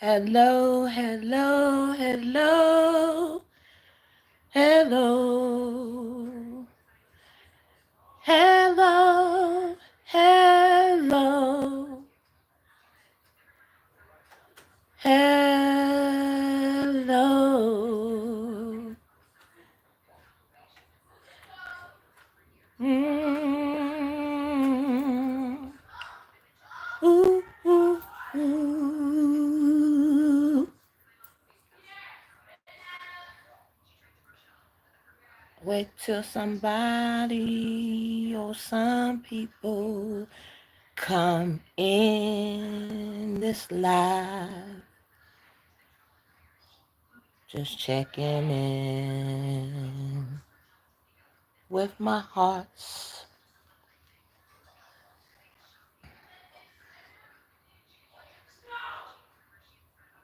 Hello, hello, hello, hello, hello, hello, hello. Mm. Ooh, ooh, ooh. Wait till somebody or some people come in this live. Just checking in with my hearts.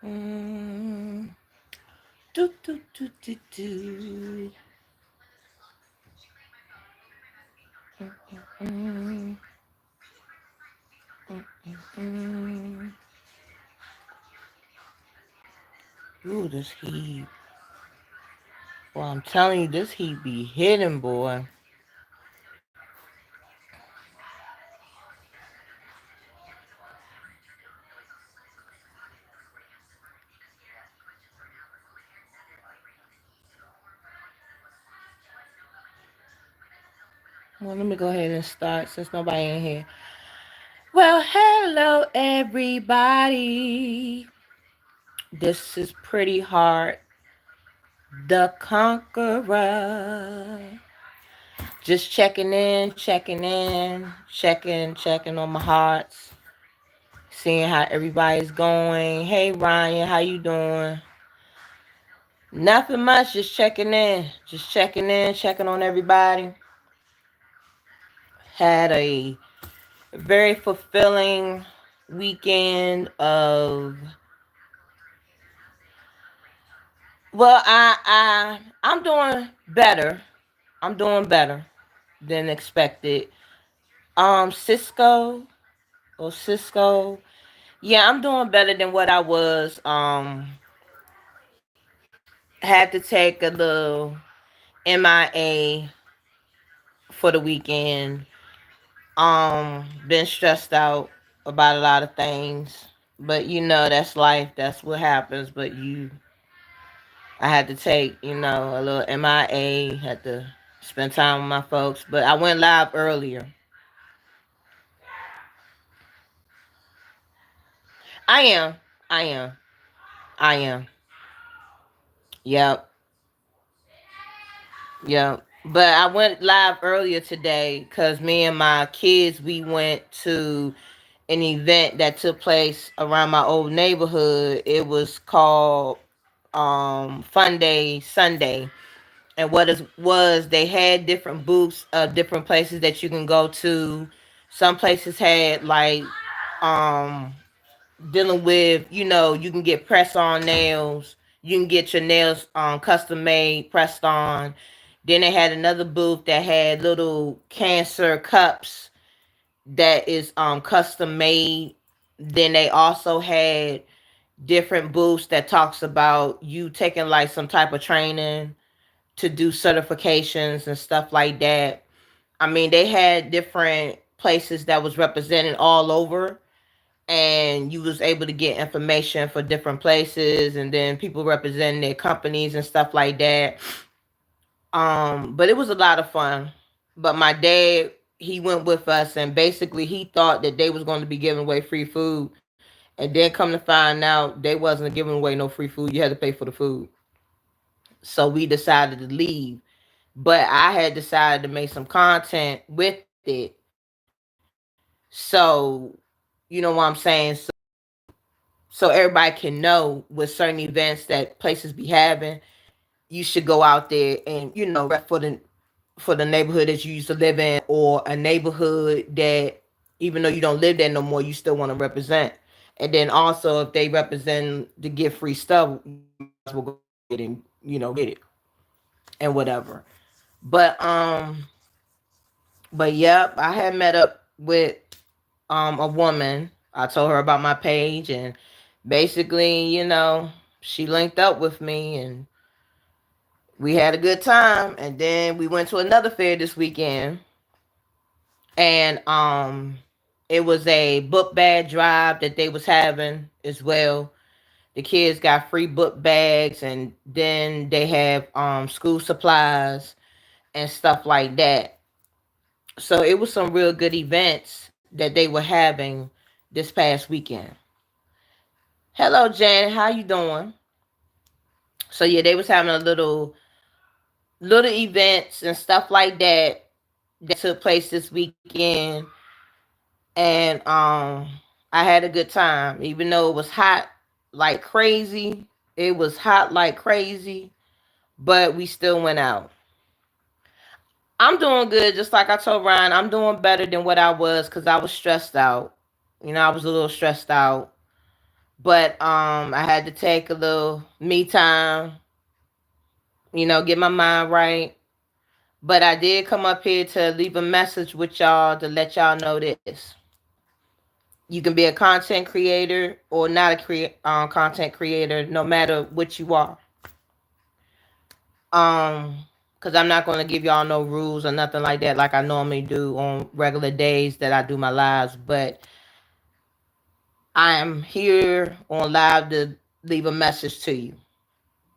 Mm. Do, do, do, do, do. Mm, mm. Ooh, this heat. Well, I'm telling you, this heat be hitting, boy. Well, let me go ahead and start since nobody in here. Well, hello, everybody. This is Pretty Heart, the Conqueror. Just checking on my hearts, seeing how everybody's going. Hey, Ryan, how you doing? Nothing much, checking on everybody. Had a very fulfilling weekend of well, I'm doing better. I'm doing better than expected. Cisco. Yeah, I'm doing better than what I was. Had to take a little MIA for the weekend. Been stressed out about a lot of things. But that's life. That's what happens. I had to take, a little MIA, had to spend time with my folks. But I went live earlier. I am. I am. I am. Yep. Yep. But I went live earlier today because me and my kids, we went to an event that took place around my old neighborhood. It was called Fun Day Sunday. And what it was, they had different booths of different places that you can go to. Some places had like um dealing with, you can get press on nails. You can get your nails custom made, pressed on. Then they had another booth that had little cancer cups that is custom made. Then they also had different booths that talks about you taking like some type of training to do certifications and stuff like that. I mean, they had different places that was represented all over, and you was able to get information for different places, and then people representing their companies and stuff like that. But it was a lot of fun. But my dad, he went with us, and basically he thought that they was going to be giving away free food, and then come to find out they wasn't giving away no free food. You had to pay for the food. So we decided to leave. But I had decided to make some content with it. So, you know what I'm saying? So everybody can know with certain events that places be having, you should go out there and, rep for the neighborhood that you used to live in, or a neighborhood that even though you don't live there no more, you still want to represent. And then also if they represent to get free stuff, you might as well go ahead and, get it and whatever. But yep, I had met up with a woman. I told her about my page, and basically, she linked up with me and we had a good time. And then we went to another fair this weekend. And it was a book bag drive that they was having as well. The kids got free book bags, and then they have school supplies and stuff like that. So it was some real good events that they were having this past weekend. Hello, Jan. How you doing? So yeah, they was having a little events and stuff like that took place this weekend, and I had a good time. Even though it was hot like crazy, it was hot like crazy, but we still went out. I'm doing good, just like I told Ryan. I'm doing better than what I was because I was stressed out. I was a little stressed out, but I had to take a little me time. Get my mind right. But I did come up here to leave a message with y'all to let y'all know this. You can be a content creator or not content creator, no matter what you are. Because I'm not going to give y'all no rules or nothing like that like I normally do on regular days that I do my lives. But I am here on live to leave a message to you.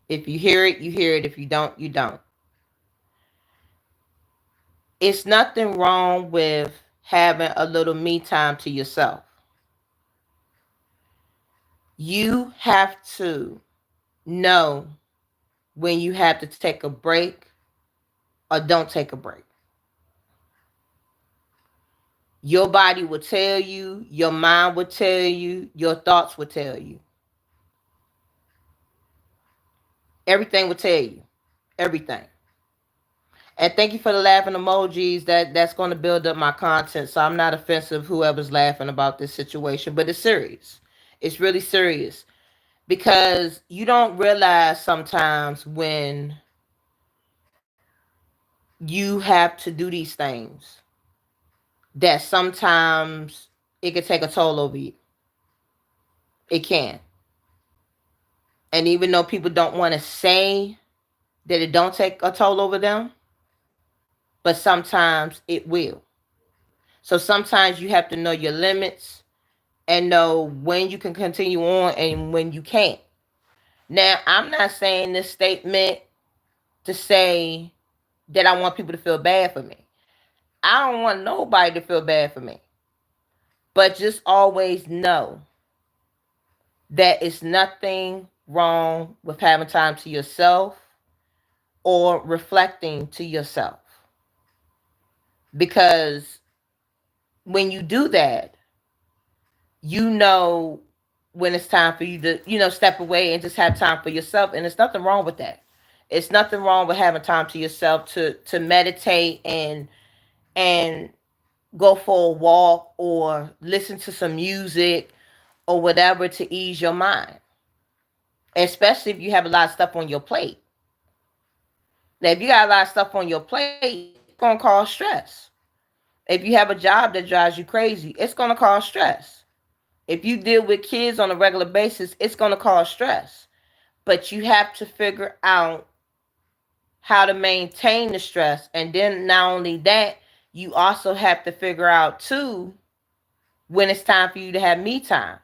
If you hear it, you hear it. If you don't, you don't. It's nothing wrong with having a little me time to yourself. You have to know when you have to take a break or don't take a break. Your body will tell you, your mind will tell you, your thoughts will tell you. Everything will tell you. Everything. And thank you for the laughing emojis. That's going to build up my content. So I'm not offensive whoever's laughing about this situation, but it's serious. It's really serious. Because you don't realize sometimes when you have to do these things that sometimes it can take a toll over you. It can. And even though people don't want to say that it don't take a toll over them, but sometimes it will. So sometimes you have to know your limits and know when you can continue on and when you can't. Now, I'm not saying this statement to say that I want people to feel bad for me. I don't want nobody to feel bad for me. But just always know that it's nothing wrong with having time to yourself or reflecting to yourself. Because when you do that, you know when it's time for you to, step away and just have time for yourself. And there's nothing wrong with that. It's nothing wrong with having time to yourself to meditate and go for a walk or listen to some music or whatever to ease your mind. Especially if you have a lot of stuff on your plate. Now, if you got a lot of stuff on your plate, it's going to cause stress. If you have a job that drives you crazy, it's going to cause stress. If you deal with kids on a regular basis, it's going to cause stress. But you have to figure out how to maintain the stress. And then not only that, you also have to figure out too when it's time for you to have me time.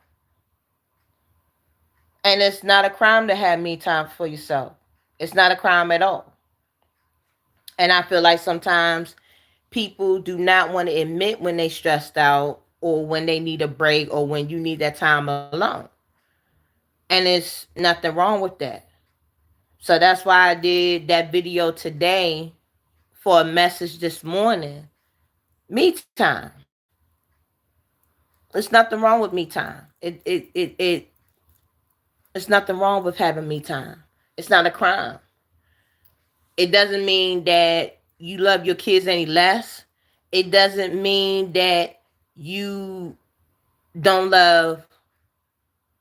And it's not a crime to have me time for yourself. It's not a crime at all. And I feel like sometimes people do not want to admit when they stressed out or when they need a break or when you need that time alone. And it's nothing wrong with that. So that's why I did that video today for a message this morning. Me time. There's nothing wrong with me time. It's nothing wrong with having me time. It's not a crime. It doesn't mean that you love your kids any less. It doesn't mean that you don't love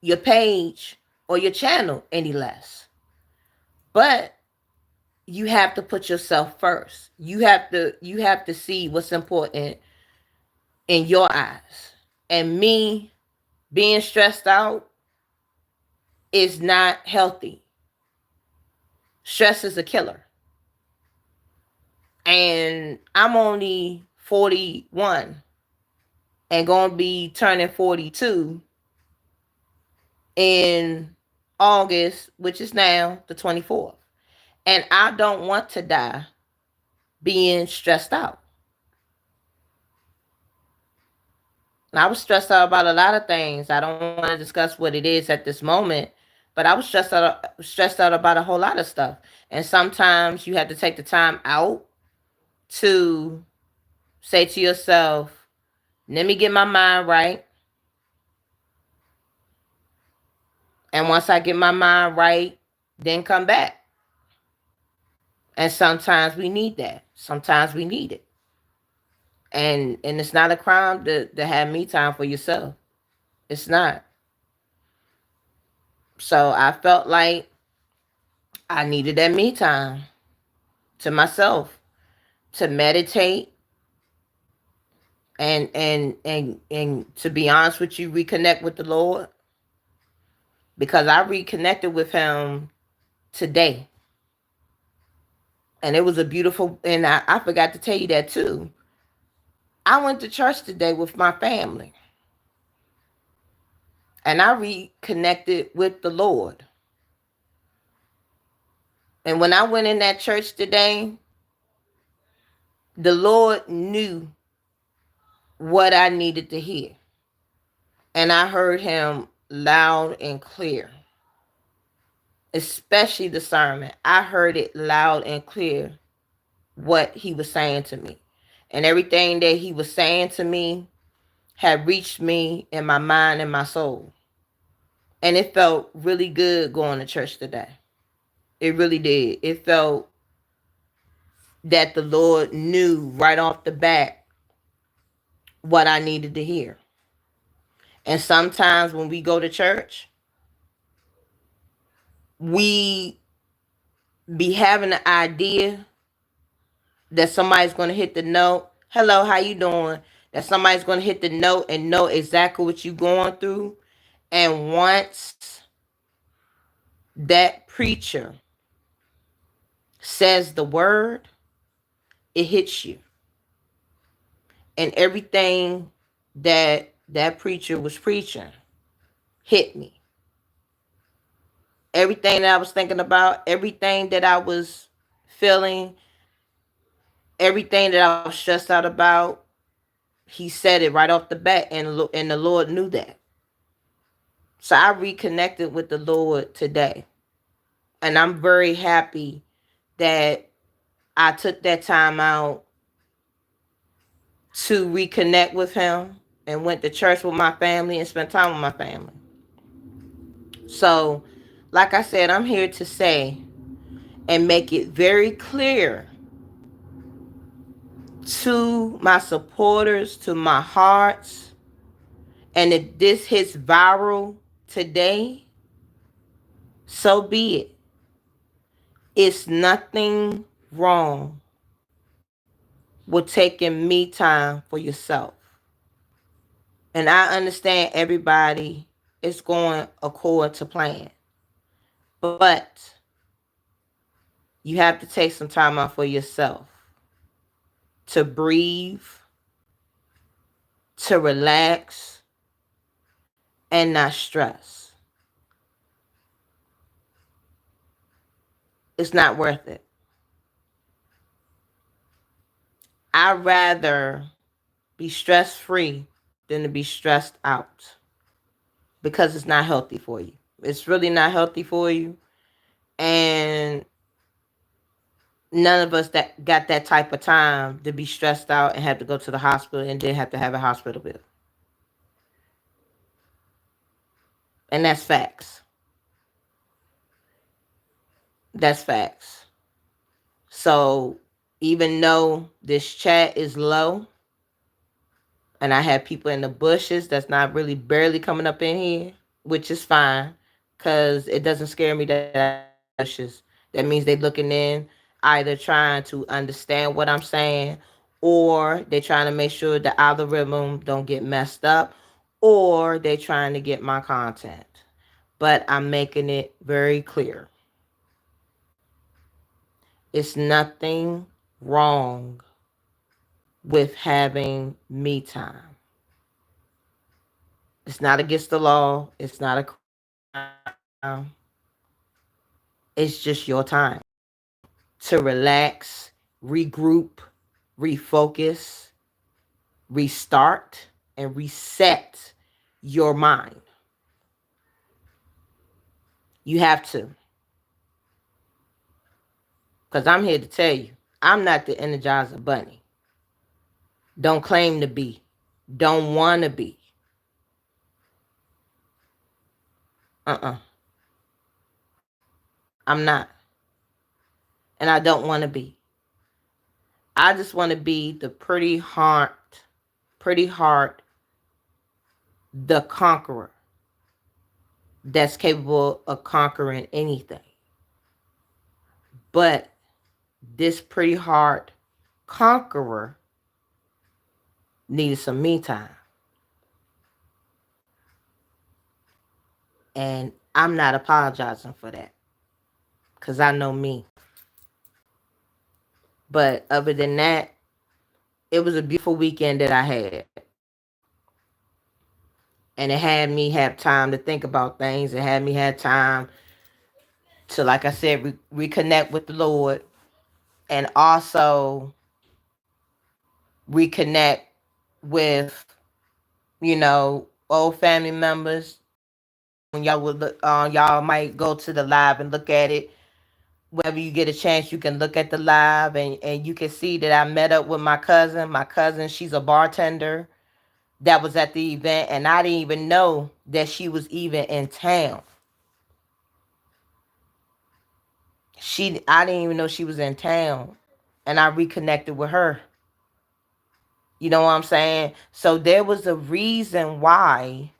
your page or your channel any less. But you have to put yourself first. You have to see what's important in your eyes. And me being stressed out is not healthy. Stress is a killer. And I'm only 41 and going to be turning 42 in August, which is now the 24th. And I don't want to die being stressed out. And I was stressed out about a lot of things. I don't want to discuss what it is at this moment, but I was stressed out about a whole lot of stuff. And sometimes you have to take the time out to say to yourself, let me get my mind right. And once I get my mind right, then come back. And sometimes we need that. Sometimes we need it. And it's not a crime to have me time for yourself. It's not. So I felt like I needed that me time to myself to meditate and to be honest with you, reconnect with the Lord. Because I reconnected with him today. And it was a beautiful, and I forgot to tell you that too. I went to church today with my family. And I reconnected with the Lord. And when I went in that church today, the Lord knew what I needed to hear. And I heard him loud and clear. Especially the sermon. I heard it loud and clear what he was saying to me. And everything that he was saying to me had reached me in my mind and my soul. And it felt really good going to church today. It really did. It felt that the Lord knew right off the bat what I needed to hear. And sometimes when we go to church, we be having an idea that somebody's going to hit the note. Hello, how you doing? That somebody's going to hit the note and know exactly what you're going through. And once that preacher says the word, it hits you. And everything that preacher was preaching hit me. Everything that I was thinking about, everything that I was feeling, everything that I was stressed out about, he said it right off the bat, and the Lord knew that. So I reconnected with the Lord today. And I'm very happy that I took that time out to reconnect with him and went to church with my family and spent time with my family. So, like I said, I'm here to say and make it very clear to my supporters, to my hearts, and if this hits viral today, so be it. It's nothing wrong with taking me time for yourself. And I understand everybody is going according to plan. But you have to take some time out for yourself to breathe, to relax, and not stress. It's not worth it. I'd rather be stress-free than to be stressed out because it's not healthy for you. It's really not healthy for you. And none of us that got that type of time to be stressed out and have to go to the hospital and then have to have a hospital bill. And that's facts. That's facts. So even though this chat is low and I have people in the bushes that's not really barely coming up in here, which is fine because it doesn't scare me that bushes. That means they're looking in, either trying to understand what I'm saying, or they're trying to make sure the algorithm don't get messed up, or they're trying to get my content. but I'm making it very clear. It's nothing wrong with having me time. It's not against the law. It's not a crime. It's just your time to relax, regroup, refocus, restart, and reset your mind. You have to. Because I'm here to tell you, I'm not the Energizer Bunny. Don't claim to be. Don't want to be. Uh-uh. I'm not. And I don't want to be. I just want to be the pretty heart, the conqueror that's capable of conquering anything. But this pretty heart conqueror needed some me time. And I'm not apologizing for that. Because I know me. But other than that, it was a beautiful weekend that I had. And it had me have time to think about things. It had me have time to, like I said, reconnect with the Lord. And also reconnect with, old family members. When y'all would look, y'all might go to the live and look at it. Whenever you get a chance, you can look at the live and you can see that I met up with my cousin. My cousin, she's a bartender that was at the event, and I didn't even know that she was even in town. I didn't even know she was in town, and I reconnected with her. You know what I'm saying? So there was a reason why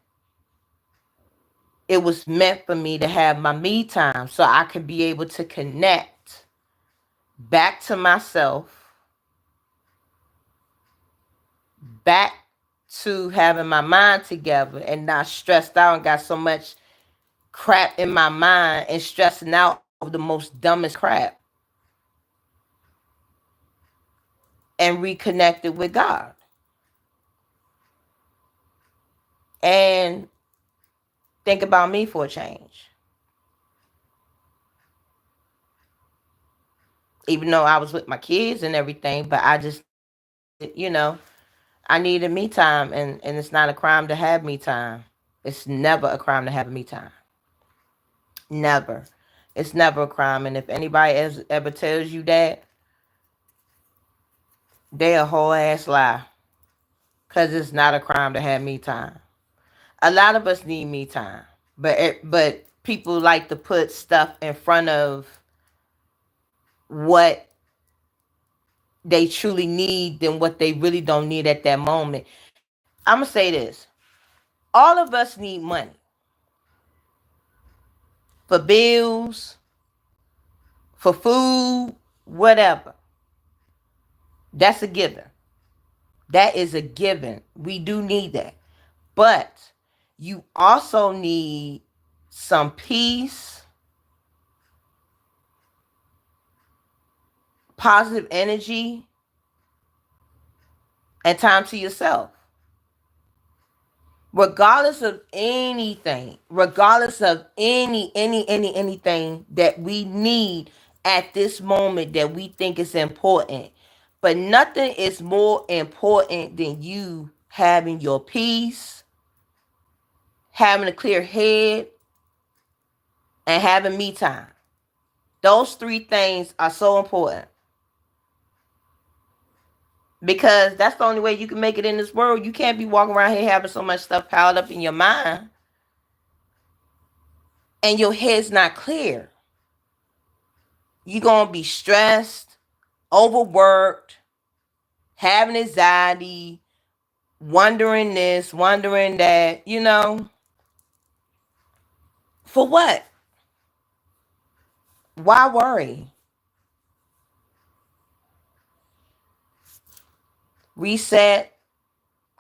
it was meant for me to have my me time, so I could be able to connect back to myself, back to having my mind together and not stressed out and got so much crap in my mind and stressing out over the most dumbest crap, and reconnected with God. And think about me for a change. Even though I was with my kids and everything, but I just, you know, I needed me time, and it's not a crime to have me time. It's never a crime to have me time. Never. It's never a crime. And if anybody ever tells you that, they a whole ass lie. Because it's not a crime to have me time. A lot of us need me time. But people like to put stuff in front of what they truly need than what they really don't need at that moment. I'm going to say this. All of us need money. For bills, for food, whatever. That's a given. That is a given. We do need that. But you also need some peace, positive energy, and time to yourself. Regardless of anything, regardless of anything that we need at this moment that we think is important. But nothing is more important than you having your peace, having a clear head, and having me time. Those three things are so important. Because that's the only way you can make it in this world. You can't be walking around here having so much stuff piled up in your mind and your head's not clear. You're going to be stressed, overworked, having anxiety, wondering this, wondering that, For what? Why worry? Reset,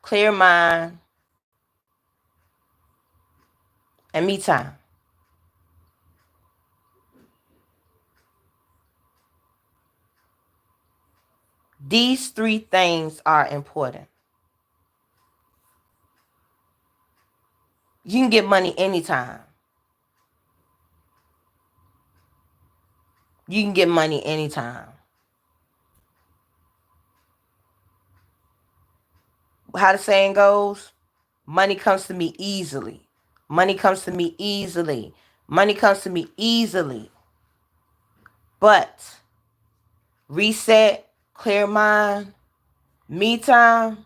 clear mind, and me time. These three things are important. You can get money anytime. You can get money anytime. How the saying goes, money comes to me easily. Money comes to me easily. Money comes to me easily. But reset, clear mind, me time,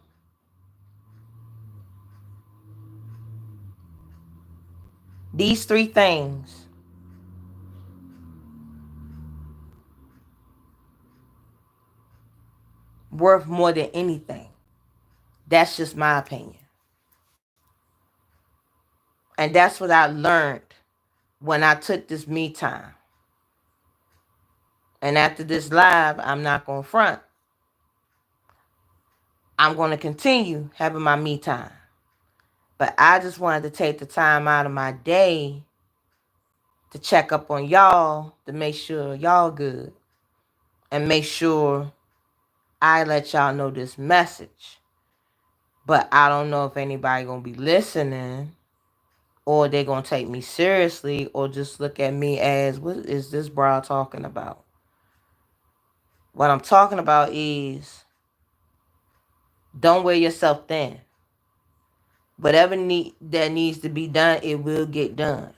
these three things worth more than anything. That's just my opinion. And that's what I learned when I took this me time. And after this live, I'm not going to front. I'm going to continue having my me time. But I just wanted to take the time out of my day to check up on y'all, to make sure y'all good. And make sure I let y'all know this message. But I don't know if anybody going to be listening, or they going to take me seriously, or just look at me as, what is this bra talking about? What I'm talking about is, don't wear yourself thin. Whatever that needs to be done, it will get done.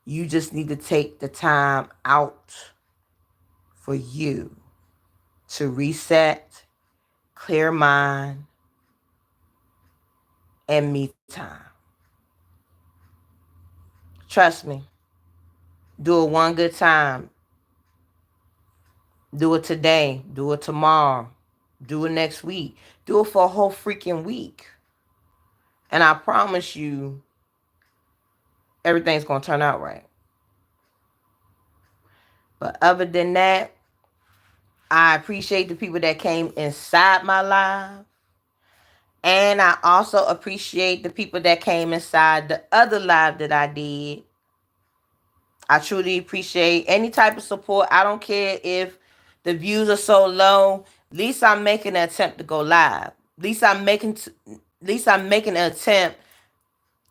You just need to take the time out for you to reset, clear mind, and me time. Trust me. Do it one good time. Do it today. Do it tomorrow. Do it next week. Do it for a whole freaking week. And I promise you, everything's going to turn out right. But other than that, I appreciate the people that came inside my live. And I also appreciate the people that came inside the other live that I did. I truly appreciate any type of support. I don't care if the views are so low. At least I'm making an attempt to go live. At least I'm making an attempt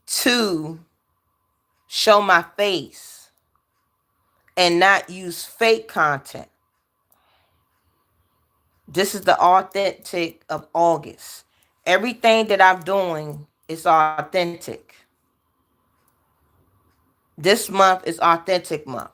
to show my face and not use fake content. This is the authentic of August. Everything that I'm doing is authentic. This month is authentic month.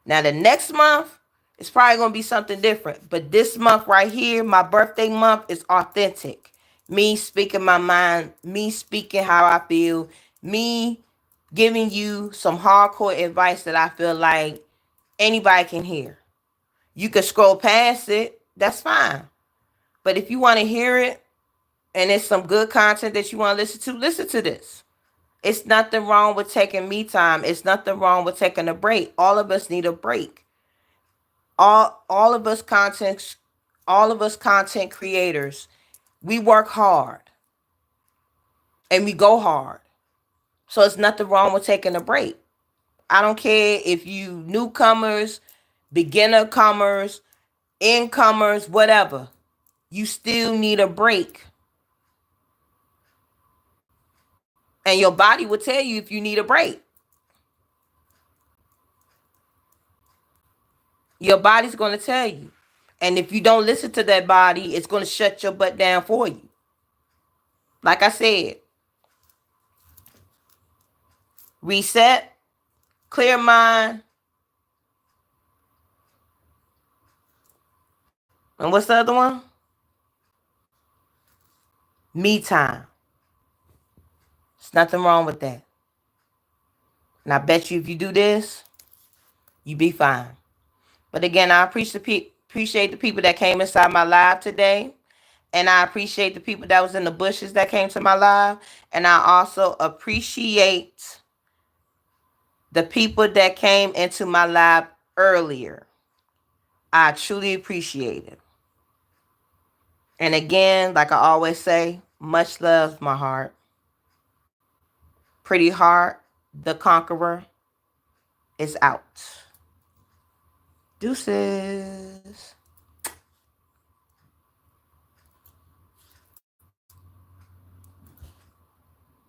Now the next month, it's probably going to be something different. But this month right here, my birthday month, is authentic. Me speaking my mind, me speaking how I feel, me giving you some hardcore advice that I feel like anybody can hear. You can scroll past it. That's fine. But if you want to hear it and it's some good content that you want to listen to this. It's nothing wrong with taking me time. It's nothing wrong with taking a break. All of us need a break. All of us content creators, we work hard and we go hard. So it's nothing wrong with taking a break. I don't care if you newcomers, beginner comers, incomers, whatever. You still need a break. And your body will tell you if you need a break. Your body's going to tell you. And if you don't listen to that body, it's going to shut your butt down for you. Like I said, reset, clear mind. And what's the other one? Me time. There's nothing wrong with that. And I bet you if you do this, you be fine. But again, I appreciate the people that came inside my live today. And I appreciate the people that was in the bushes that came to my live. And I also appreciate the people that came into my live earlier. I truly appreciate it. And again, like I always say, much love, my heart. Pretty Heart, the Conqueror, is out. Deuces.